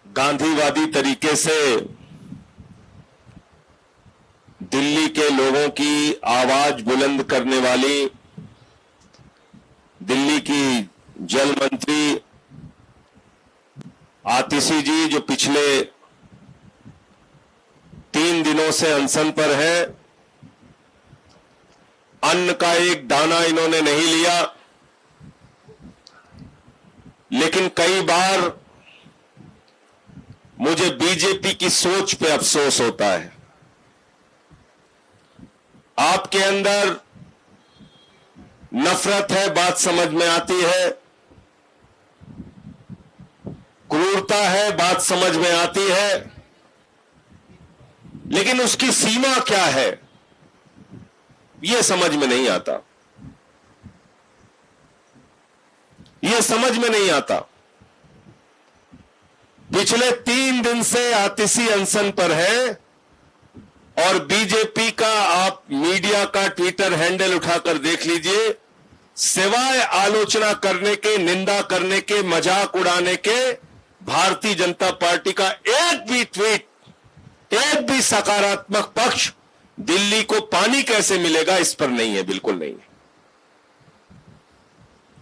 गांधीवादी तरीके से दिल्ली के लोगों की आवाज बुलंद करने वाली दिल्ली की जल मंत्री आतिशी जी, जो पिछले 3 दिनों से अनशन पर है, अन्न का एक दाना इन्होंने नहीं लिया, लेकिन कई बार मुझे बीजेपी की सोच पे अफसोस होता है। आपके अंदर नफरत है, बात समझ में आती है, क्रूरता है, बात समझ में आती है, लेकिन उसकी सीमा क्या है यह समझ में नहीं आता, यह समझ में नहीं आता। पिछले 3 दिन से आतिशी अनशन पर है और बीजेपी का आप मीडिया का ट्विटर हैंडल उठाकर देख लीजिए, सिवाय आलोचना करने के, निंदा करने के, मजाक उड़ाने के, भारतीय जनता पार्टी का एक भी ट्वीट, एक भी सकारात्मक पक्ष दिल्ली को पानी कैसे मिलेगा इस पर नहीं है, बिल्कुल नहीं है।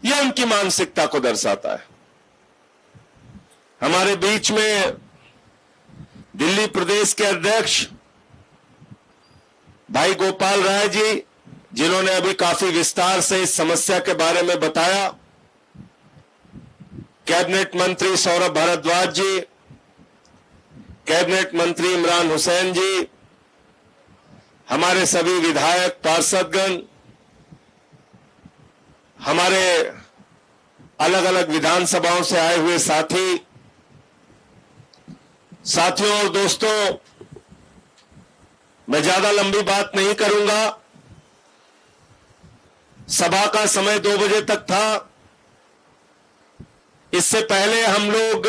यह उनकी मानसिकता को दर्शाता है। हमारे बीच में दिल्ली प्रदेश के अध्यक्ष भाई गोपाल राय जी, जिन्होंने अभी काफी विस्तार से इस समस्या के बारे में बताया, कैबिनेट मंत्री सौरभ भारद्वाज जी, कैबिनेट मंत्री इमरान हुसैन जी, हमारे सभी विधायक पार्षदगण, हमारे अलग अलग विधानसभाओं से आए हुए साथियों और दोस्तों, मैं ज्यादा लंबी बात नहीं करूंगा। सभा का समय 2 बजे तक था। इससे पहले हम लोग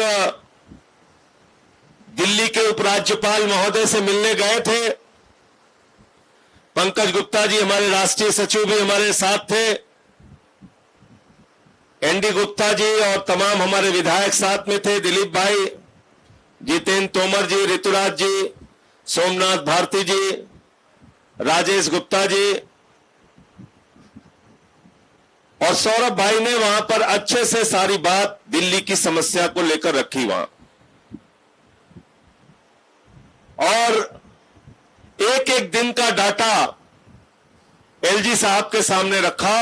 दिल्ली के उपराज्यपाल महोदय से मिलने गए थे। पंकज गुप्ता जी, हमारे राष्ट्रीय सचिव, भी हमारे साथ थे। एनडी गुप्ता जी और तमाम हमारे विधायक साथ में थे, दिलीप भाई, जितेंद्र तोमर जी, ऋतुराज जी, सोमनाथ भारती जी, राजेश गुप्ता जी और सौरभ भाई ने वहां पर अच्छे से सारी बात दिल्ली की समस्या को लेकर रखी वहां, और एक एक दिन का डाटा एलजी साहब के सामने रखा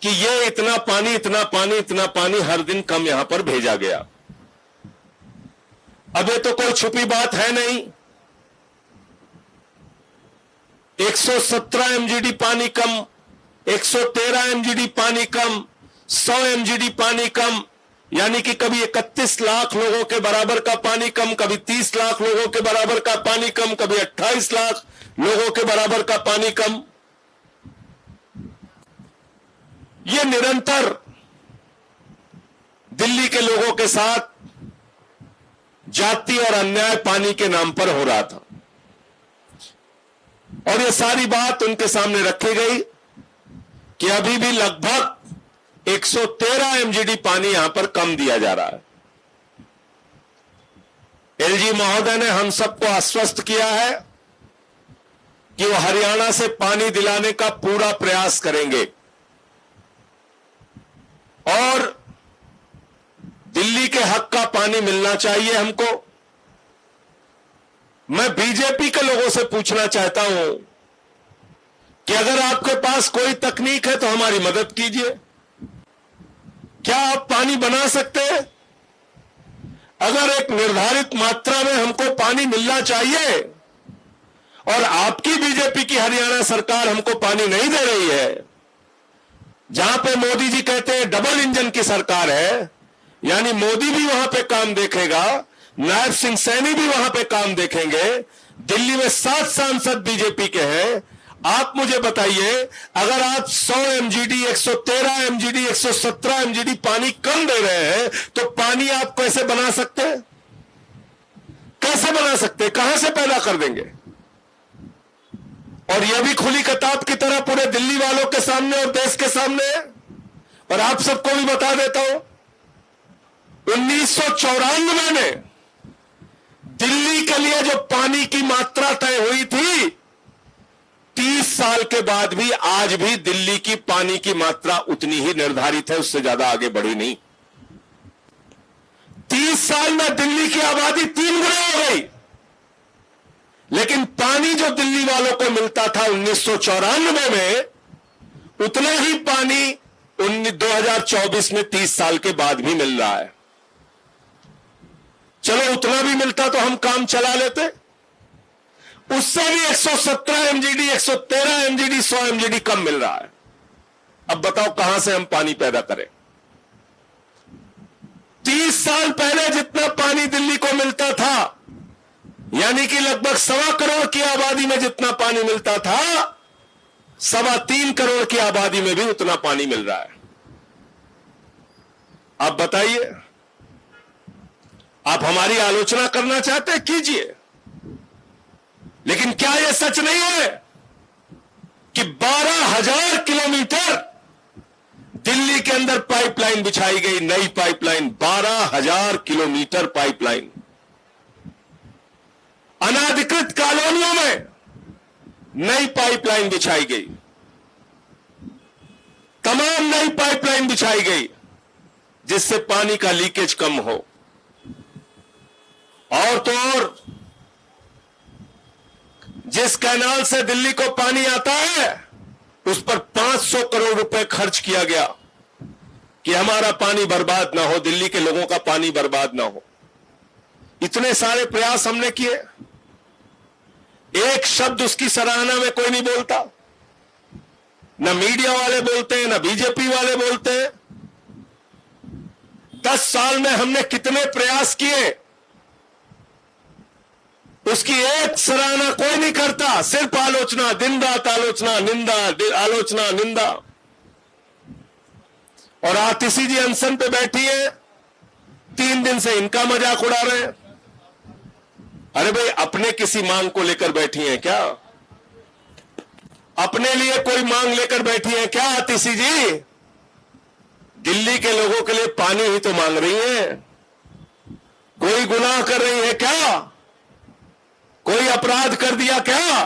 कि ये इतना पानी, इतना पानी, इतना पानी हर दिन कम यहां पर भेजा गया। अब ये तो कोई छुपी बात है नहीं। 117 एमजीडी पानी कम, 113 एमजीडी पानी कम, 100 एमजीडी पानी कम, यानी कि कभी 31 लाख लोगों के बराबर का पानी कम, कभी 30 लाख लोगों के बराबर का पानी कम, कभी 28 लाख लोगों के बराबर का पानी कम। ये निरंतर दिल्ली के लोगों के साथ जाति और अन्याय पानी के नाम पर हो रहा था, और ये सारी बात उनके सामने रखी गई कि अभी भी लगभग 113 एमजीडी पानी यहां पर कम दिया जा रहा है। एलजी महोदय ने हम सबको आश्वस्त किया है कि वो हरियाणा से पानी दिलाने का पूरा प्रयास करेंगे और दिल्ली के हक का पानी मिलना चाहिए हमको। मैं बीजेपी के लोगों से पूछना चाहता हूं कि अगर आपके पास कोई तकनीक है तो हमारी मदद कीजिए। क्या आप पानी बना सकते हैं? अगर एक निर्धारित मात्रा में हमको पानी मिलना चाहिए और आपकी बीजेपी की हरियाणा सरकार हमको पानी नहीं दे रही है, जहां पे मोदी जी कहते हैं डबल इंजन की सरकार है, यानी मोदी भी वहां पे काम देखेगा, नायब सिंह सैनी भी वहां पे काम देखेंगे, दिल्ली में 7 सांसद बीजेपी के हैं, आप मुझे बताइए, अगर आप 100 एमजीडी, 113 एमजीडी, 117 एमजीडी पानी कम दे रहे हैं तो पानी आप कैसे बना सकते हैं? कैसे बना सकते हैं? कहां से पैदा कर देंगे? और यह भी खुली किताब की तरह पूरे दिल्ली वालों के सामने और देश के सामने है। और आप सबको भी बता देता हूं, 1994 में दिल्ली के लिए जो पानी की मात्रा तय हुई थी, 30 साल के बाद भी आज भी दिल्ली की पानी की मात्रा उतनी ही निर्धारित है, उससे ज्यादा आगे बढ़ी नहीं। 30 साल में दिल्ली की आबादी 3 गुना हो गई, लेकिन पानी जो दिल्ली वालों को मिलता था 1994 में, उतना ही पानी 2024 में 30 साल के बाद भी मिल रहा है। चलो उतना भी मिलता तो हम काम चला लेते, उससे भी 117 एमजीडी, 113 एमजीडी, 100 एमजीडी कम मिल रहा है। अब बताओ कहां से हम पानी पैदा करें? 30 साल पहले जितना पानी दिल्ली को मिलता था, यानी कि लगभग 1.25 करोड़ की आबादी में जितना पानी मिलता था, 3.25 करोड़ की आबादी में भी उतना पानी मिल रहा है। आप बताइए, आप हमारी आलोचना करना चाहते हैं, कीजिए, लेकिन क्या यह सच नहीं है कि 12,000 किलोमीटर दिल्ली के अंदर पाइपलाइन बिछाई गई, नई पाइपलाइन, 12,000 किलोमीटर पाइपलाइन, अनाधिकृत कॉलोनियों में नई पाइपलाइन बिछाई गई, तमाम नई पाइपलाइन बिछाई गई, जिससे पानी का लीकेज कम हो। और तो और, जिस कैनाल से दिल्ली को पानी आता है, उस पर 500 करोड़ रुपए खर्च किया गया कि हमारा पानी बर्बाद ना हो, दिल्ली के लोगों का पानी बर्बाद ना हो। इतने सारे प्रयास हमने किए, एक शब्द उसकी सराहना में कोई नहीं बोलता, न मीडिया वाले बोलते हैं, न बीजेपी वाले बोलते हैं। 10 साल में हमने कितने प्रयास किए, उसकी एक सराहना कोई नहीं करता, सिर्फ आलोचना, दिन रात आलोचना, निंदा, आलोचना, निंदा। और आतिशी जी अनशन पे बैठी है, 3 दिन से इनका मजाक उड़ा रहे हैं। अरे भाई, अपने किसी मांग को लेकर बैठी हैं क्या? अपने लिए कोई मांग लेकर बैठी हैं क्या आतिशी जी? दिल्ली के लोगों के लिए पानी ही तो मांग रही हैं। कोई गुनाह कर रही है क्या? कोई अपराध कर दिया क्या?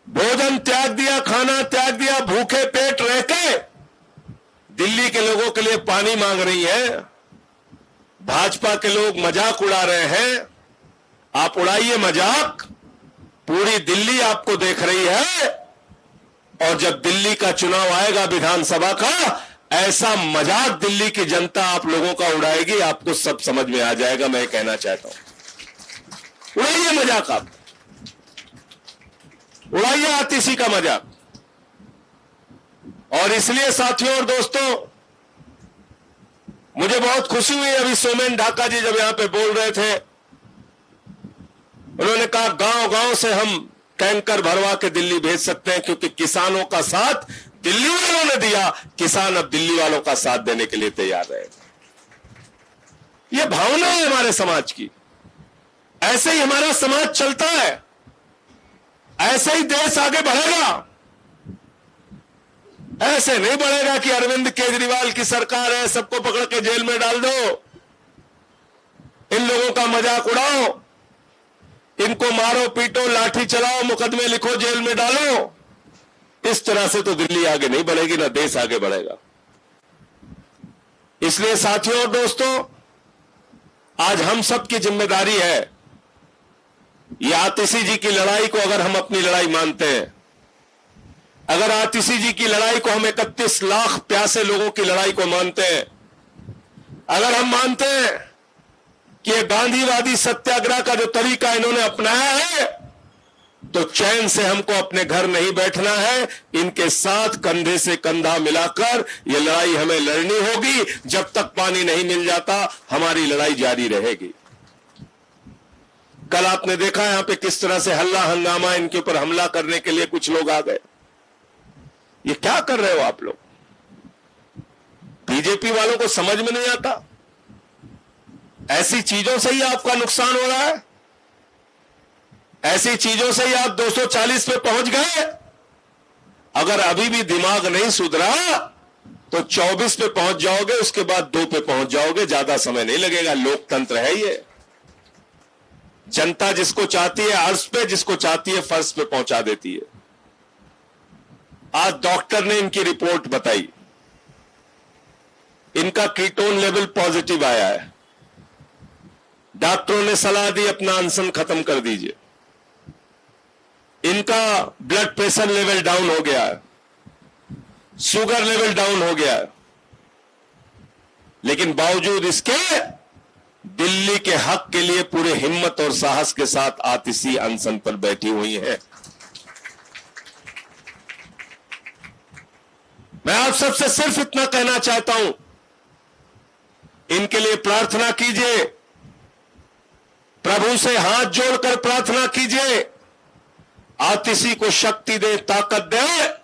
भोजन त्याग दिया, खाना त्याग दिया, भूखे पेट रह के दिल्ली के लोगों के लिए पानी मांग रही है। भाजपा के लोग मजाक उड़ा रहे हैं, आप उड़ाइए मजाक, पूरी दिल्ली आपको देख रही है। और जब दिल्ली का चुनाव आएगा विधानसभा का, ऐसा मजाक दिल्ली की जनता आप लोगों का उड़ाएगी, आपको सब समझ में आ जाएगा। मैं कहना चाहता हूं, उड़ाइए मजाक, आप उड़ाइए आतिशी का मजाक। और इसलिए साथियों और दोस्तों, मुझे बहुत खुशी हुई अभी सोमेन ढाका जी जब यहां पे बोल रहे थे, उन्होंने कहा गांव गांव से हम टैंकर भरवा के दिल्ली भेज सकते हैं, क्योंकि किसानों का साथ दिल्ली वालों ने दिया, किसान अब दिल्ली वालों का साथ देने के लिए तैयार रहे। यह भावना है हमारे समाज की, ऐसे ही हमारा समाज चलता है, ऐसे ही देश आगे बढ़ेगा। ऐसे नहीं बढ़ेगा कि अरविंद केजरीवाल की सरकार है, सबको पकड़ के जेल में डाल दो, इन लोगों का मजाक उड़ाओ, इनको मारो पीटो, लाठी चलाओ, मुकदमे लिखो, जेल में डालो। इस तरह से तो दिल्ली आगे नहीं बढ़ेगी, ना देश आगे बढ़ेगा। इसलिए साथियों और दोस्तों, आज हम सब की जिम्मेदारी है, ये आतिशी जी की लड़ाई को अगर हम अपनी लड़ाई मानते हैं, अगर आतिशी जी की लड़ाई को हम 31 लाख प्यासे लोगों की लड़ाई को मानते हैं, अगर हम मानते हैं कि ये गांधीवादी सत्याग्रह का जो तरीका इन्होंने अपनाया है, तो चैन से हमको अपने घर नहीं बैठना है, इनके साथ कंधे से कंधा मिलाकर ये लड़ाई हमें लड़नी होगी। जब तक पानी नहीं मिल जाता, हमारी लड़ाई जारी रहेगी। कल आपने देखा यहां पे किस तरह से हल्ला हंगामा, इनके ऊपर हमला करने के लिए कुछ लोग आ गए। ये क्या कर रहे हो आप लोग? बीजेपी वालों को समझ में नहीं आता, ऐसी चीजों से ही आपका नुकसान हो रहा है, ऐसी चीजों से ही आप 240 पे पहुंच गए। अगर अभी भी दिमाग नहीं सुधरा तो 24 पे पहुंच जाओगे, उसके बाद 2 पे पहुंच जाओगे, ज्यादा समय नहीं लगेगा। लोकतंत्र है ये। जनता जिसको चाहती है अर्श पे, जिसको चाहती है फर्श पे पहुंचा देती है। आज डॉक्टर ने इनकी रिपोर्ट बताई, इनका कीटोन लेवल पॉजिटिव आया है। डॉक्टरों ने सलाह दी अपना अनशन खत्म कर दीजिए। इनका ब्लड प्रेशर लेवल डाउन हो गया है, शुगर लेवल डाउन हो गया है, लेकिन बावजूद इसके दिल्ली के हक के लिए पूरे हिम्मत और साहस के साथ आतिशी अनशन पर बैठी हुई है। मैं आप सबसे सिर्फ इतना कहना चाहता हूं, इनके लिए प्रार्थना कीजिए, प्रभु से हाथ जोड़कर प्रार्थना कीजिए, आतिशी को शक्ति दे, ताकत दे,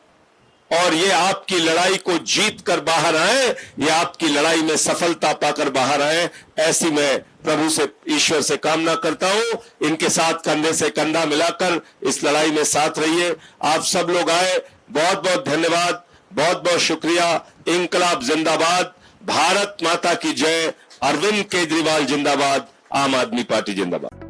और ये आपकी लड़ाई को जीत कर बाहर आए, ये आपकी लड़ाई में सफलता पाकर बाहर आए, ऐसी मैं प्रभु से, ईश्वर से कामना करता हूं। इनके साथ कंधे से कंधा मिलाकर इस लड़ाई में साथ रहिए। आप सब लोग आए, बहुत बहुत धन्यवाद, बहुत बहुत शुक्रिया। इंकलाब जिंदाबाद, भारत माता की जय, अरविंद केजरीवाल जिंदाबाद, आम आदमी पार्टी जिंदाबाद।